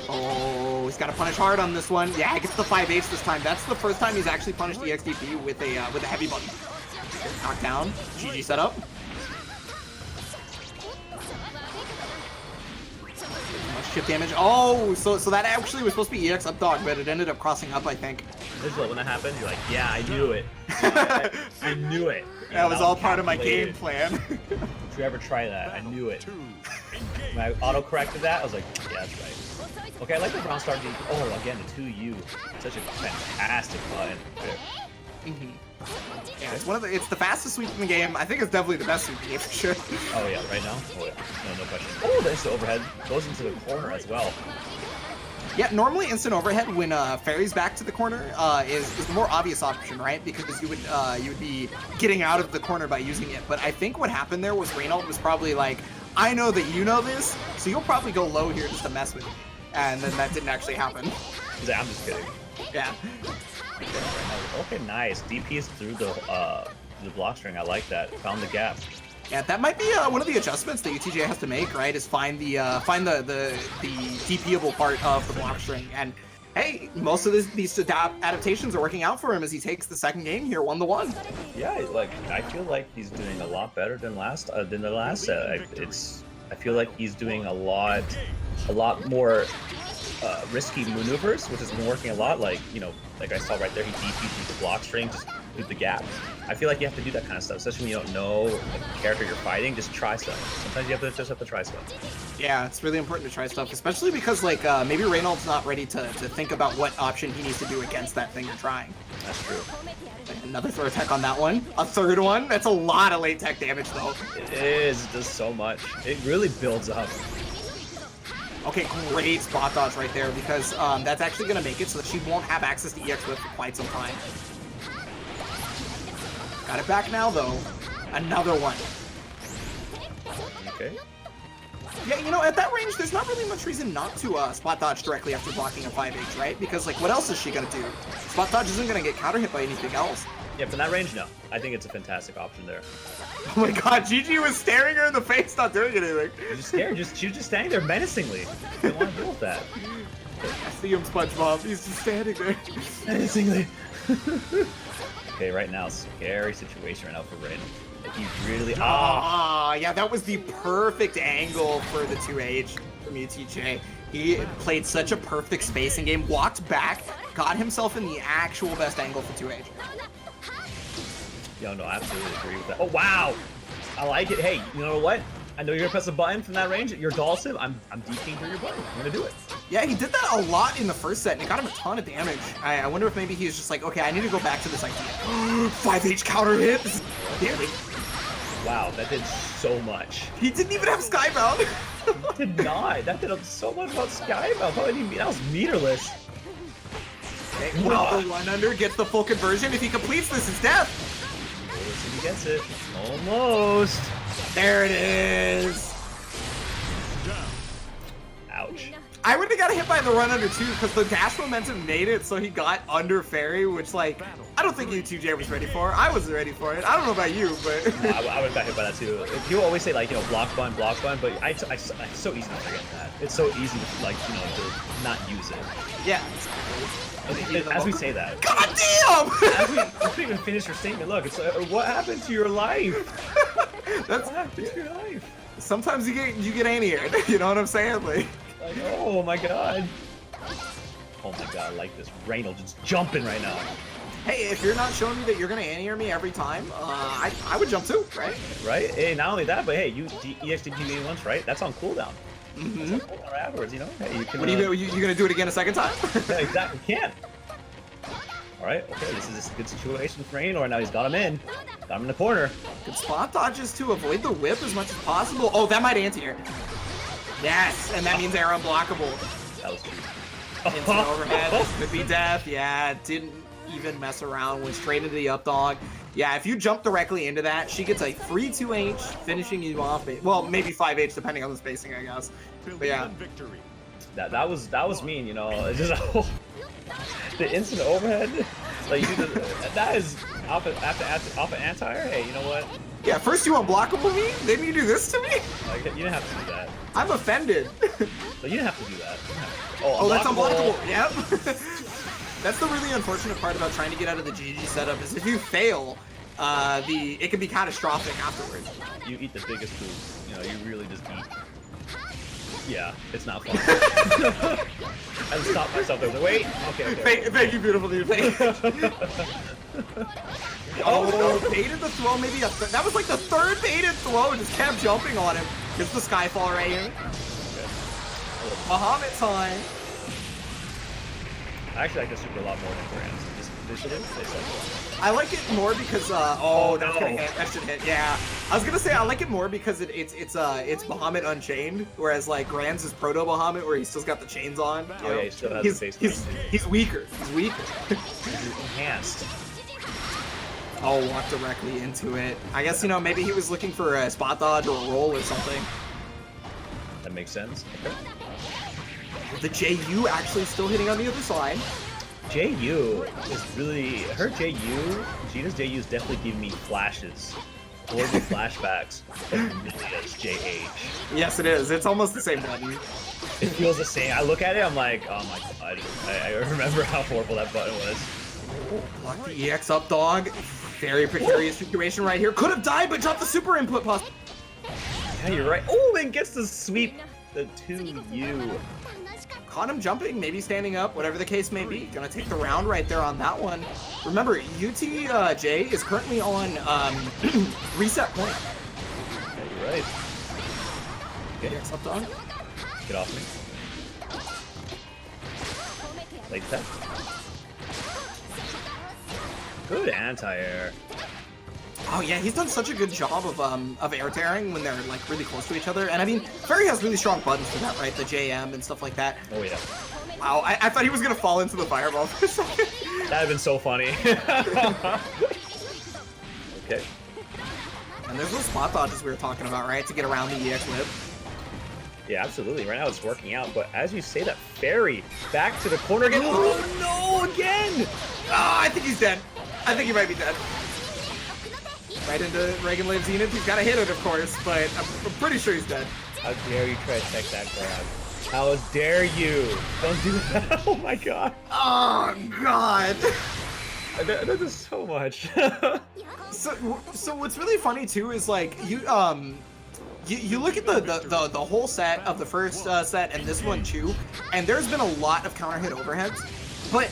Oh, he's got to punish hard on this one. Yeah, he gets the 5H this time. That's the first time he's actually punished the XDP with a heavy button. Knockdown. GG setup. Much chip damage. Oh, so that actually was supposed to be EX up dog, but it ended up crossing up, I think. This is when that happened. You're like, yeah, I knew it. I knew it. That was all part of my game plan. Did you ever try that? I knew it. When I auto-corrected that, I was like, yeah, that's right. Okay, I like the round start. Oh, again, the 2U. Such a fantastic button. Yeah, it's the fastest sweep in the game. I think it's definitely the best sweep in the game for sure. Oh yeah, right now? Oh yeah, no question. Oh, there's the overhead. Goes into the corner as well. Yeah, normally instant overhead when Fairy's back to the corner is the more obvious option, right? Because you would be getting out of the corner by using it. But I think what happened there was Reynold was probably like, I know that you know this, so you'll probably go low here just to mess with me. And then that didn't actually happen. He's like, I'm just kidding. Yeah. Okay, nice. DPs through the block string. I like that. Found the gap. Yeah, that might be one of the adjustments that UTJ has to make, right? Is find the DPable part of the block string. And hey, most of these adaptations are working out for him as he takes the second game here, 1-1. Yeah, like I feel like he's doing a lot better than the last set. I feel like he's doing a lot more risky maneuvers, which has been working a lot. Like, you know, like I saw right there, he DP'd through the block string, just through the gap. I feel like you have to do that kind of stuff, especially when you don't know the character you're fighting. Just try stuff. Sometimes you just have to try stuff. Yeah, it's really important to try stuff, especially because like maybe Reynolds not ready to think about what option he needs to do against that thing you're trying. That's true. Another throw tech on that one. A third one. That's a lot of late tech damage though. It is. It does so much. It really builds up. Okay, great spot dodge right there because that's actually going to make it so that she won't have access to EX Whip for quite some time. Got it back now, though. Another one. Okay. Yeah, you know, at that range, there's not really much reason not to spot dodge directly after blocking a 5H, right? Because, like, what else is she going to do? Spot dodge isn't going to get counter hit by anything else. Yeah, from that range, no. I think it's a fantastic option there. Oh my god, Gigi was staring her in the face, not doing anything. She's just scared. She was just standing there menacingly. I don't want to deal with that. I see him, SpongeBob. He's just standing there. Menacingly. Okay, right now, scary situation right now for Rin. Like, he really... Yeah, that was the perfect angle for the 2H from UTJ. He played such a perfect spacing game, walked back, got himself in the actual best angle for 2H. Yo, no, I absolutely agree with that. Oh, wow! I like it. Hey, you know what? I know you're gonna press a button from that range. You're Dhalsim. I'm deking through your button. I'm gonna do it. Yeah, he did that a lot in the first set, and it got him a ton of damage. I wonder if maybe he was just like, okay, I need to go back to this idea. 5H counter hit. Damage. Wow, that did so much. He didn't even have Skybound. He did not. That did so much about Skybound. That was meterless. Okay, well, the run under gets the full conversion. If he completes this, it's death. He gets it. Almost. There it is. Ouch. I would have got hit by the run under too, because the dash momentum made it so he got under fairy, which like I don't think U2J was ready for. I wasn't ready for it. I don't know about you, but No, I would have got hit by that too. People always say like, you know, block button, but it's so easy to forget that. It's so easy to like, you know, to not use it. yeah. As we say that. God damn! As we didn't even finish your statement. Look, it's what happened to your life? That's What happened to your life? sometimes you get anteared. You know what I'm saying? Like oh my god. Oh my god, I like this. Reynolds just jumping right now. hey, if you're not showing me that you're gonna anteair me every time, I would jump too, right? Right? Hey, not only that, but hey, you EXDP once, right? That's on cooldown. Mm-hmm. That's on cooldown right afterwards, you know? Hey, you can. What are you gonna do it again a second time? Yeah, exactly. Can't. All right. Okay. This is a good situation for Raynor. Now he's got him in. Got him in the corner. Good spot dodges to avoid the whip as much as possible. Oh, that might anti-air. Yes, and that means they're unblockable. That was cute. Instant overhead. This could be death. Yeah, didn't even mess around. Went straight into the up dog. Yeah, if you jump directly into that, she gets a free 2H, finishing you off. Well, maybe 5H depending on the spacing, I guess. But yeah. That was mean, you know. It's just the instant overhead. Like you do that is off an anti-air. Hey, you know what? Yeah, first you unblockable me, then you do this to me? Like, you didn't have to do that. I'm offended. But you didn't have to do that. Oh, that's unblockable. Yep. That's the really unfortunate part about trying to get out of the GG setup is if you fail, it can be catastrophic afterwards. You eat the biggest food. You know, you really just eat. Yeah, it's not fun. I just stopped myself there. Wait. Okay. Thank you, beautiful dude. Oh, baited the throw, maybe that was like the third baited throw and just kept jumping on him. Gets the Skyfall right here. Bahamut time. I actually like the super a lot more than Grants. Just visually, I like it more because that's no. gonna hit. That should hit. Yeah, I was gonna say I like it more because it's Bahamut Unchained, whereas like Grants is Proto Bahamut where he's still got the chains on. Oh yeah, he still has the face. He's weaker. He's weaker. He's enhanced. Oh, walked directly into it. I guess, you know, maybe he was looking for a spot dodge or a roll or something. That makes sense. Okay. The JU actually still hitting on the other side. JU is really... Her JU, Gina's JU is definitely giving me flashes. Horrible flashbacks. Amelia's JH. Yes, it is. It's almost the same button. It feels the same. I look at it, I'm like, oh my god. I remember how horrible that button was. Block the EX up dog. Very precarious situation right here. Could have died, but dropped the super input possible. Yeah, you're right. Oh, then gets to sweep the 2U. caught him jumping, maybe standing up, whatever the case may be. Gonna take the round right there on that one. Remember, UTJ is currently on reset point. Yeah, you're right. Okay. Up dog. Get off me. Late set. Good anti-air. Oh yeah, he's done such a good job of air tearing when they're like really close to each other. And I mean, Ferry has really strong buttons for that, right? The JM and stuff like that. Oh yeah. Wow, I thought he was gonna fall into the fireball for a second. That'd have been so funny. Okay. And there's those spot dodges we were talking about, right? To get around the EX whip. Yeah, absolutely. Right now it's working out, but as you say that, Ferry back to the corner again. Oh no, again! Oh, I think he's dead. I think he might be dead. Right into Reagan Live Zenith. He's got to hit it, of course, but I'm pretty sure he's dead. How dare you try to check that grab? How dare you? Don't do that. Oh my god. Oh god. That is so much. So what's really funny too is like you look at the whole set of the first set and this one too, and there's been a lot of counter hit overheads, but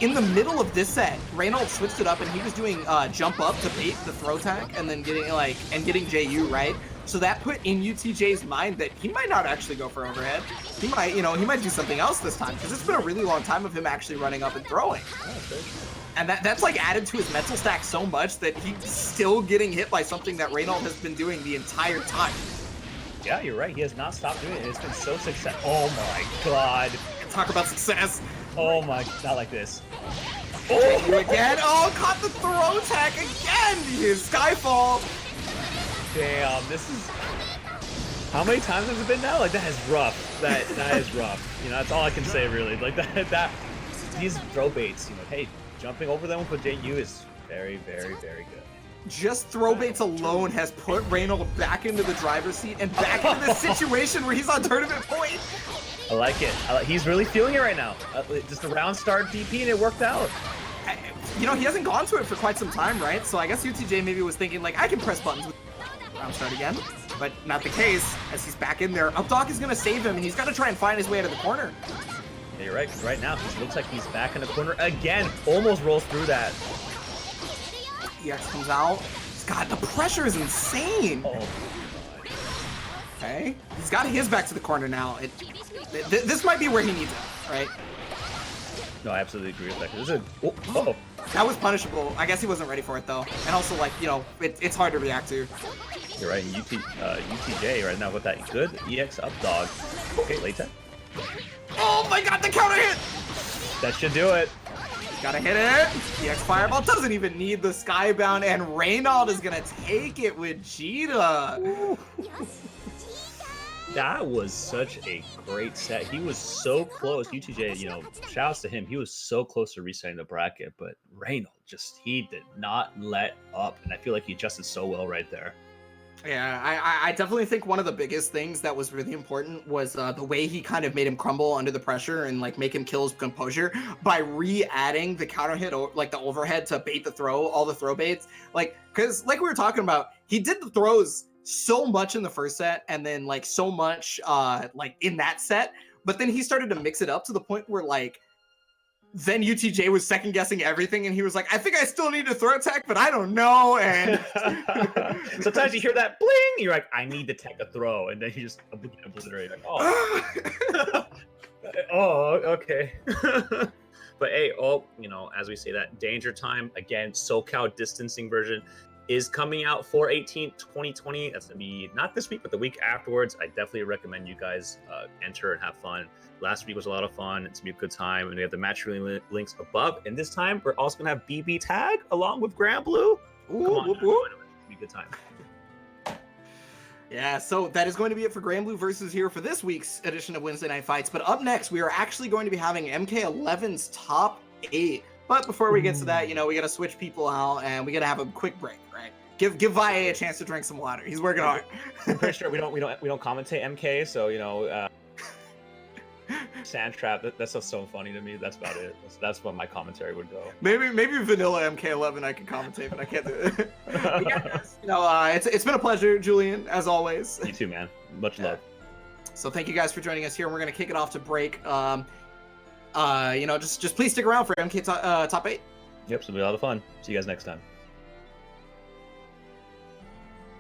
in the middle of this set, Reynolds switched it up and he was doing jump up to bait the throw tag and then getting JU, right? So that put in UTJ's mind that he might not actually go for overhead. He might do something else this time because it's been a really long time of him actually running up and throwing. And that's like added to his mental stack so much that he's still getting hit by something that Reynolds has been doing the entire time. Yeah, you're right. He has not stopped doing it. It's been so successful. Oh my god. Talk about success. Oh my, not like this. Oh, you again. Oh, caught the throw tag again. His Skyfall. Damn, this is... How many times has it been now? Like, that is rough. That is rough. You know, that's all I can say, really. Like, these throw baits, you know, hey, jumping over them with JU is very, very, very good. Just throw baits alone has put Reynolds back into the driver's seat and back into the situation where he's on tournament point. I like it. He's really feeling it right now. Just a round start DP and it worked out. You know, he hasn't gone to it for quite some time, right? So I guess UTJ maybe was thinking, like, I can press buttons with round start again. But not the case, as he's back in there. Up Dog is going to save him, and he's got to try and find his way out of the corner. Yeah, you're right, because right now, it looks like he's back in the corner again. Almost rolls through that. EX comes out. God, the pressure is insane. Oh. Okay, he's got his back to the corner now. This might be where he needs it, right? No, I absolutely agree with that. This is uh-oh. That was punishable. I guess he wasn't ready for it, though. And also, like, you know, it's hard to react to. You're right, UTJ right now with that good EX up dog. Okay, late time. Oh my god, the counter hit! That should do it. Gotta hit it. EX Fireball doesn't even need the Skybound, and Reynolds is gonna take it with Jita. That was such a great set. He was so close. UTJ, you know, shouts to him. He was so close to resetting the bracket, but Reynolds he did not let up, and I feel like he adjusted so well right there. Yeah, I definitely think one of the biggest things that was really important was the way he kind of made him crumble under the pressure and like make him kill his composure by re-adding the counter hit, like the overhead to bait the throw, all the throw baits. Like, because like we were talking about, he did the throws so much in the first set and then like so much like in that set, but then he started to mix it up to the point where like then UTJ was second guessing everything, and he was like, I think I still need to throw attack, but I don't know. And sometimes you hear that bling, you're like, I need to tech a throw, and then you just obliterate. Like, oh, oh, okay. But hey, you know, as we say that, Danger Time again, SoCal distancing version is coming out for 2020. That's gonna be not this week, but the week afterwards. I definitely recommend you guys enter and have fun. Last week was a lot of fun. It's gonna be a good time, and we have the match links above. And this time, we're also gonna have BB tag along with Granblue. Come on, it's gonna be a good time. Yeah, so that is going to be it for Granblue versus here for this week's edition of Wednesday Night Fights. But up next, we are actually going to be having MK11's top 8. But before we get to that, you know, we got to switch people out and we got to have a quick break, right? Give Valle a chance to drink some water. He's working hard. I'm pretty sure we don't commentate MK, so you know, Sand Trap. That's just so funny to me. That's about it. That's what my commentary would go. Maybe vanilla MK11 I can commentate, but I can't do it. Yeah, you know, it's been a pleasure, Julian, as always. You too, man. Much love. So thank you guys for joining us here. We're gonna kick it off to break. You know, just please stick around for MK Top 8. Yep, so it'll be a lot of fun. See you guys next time.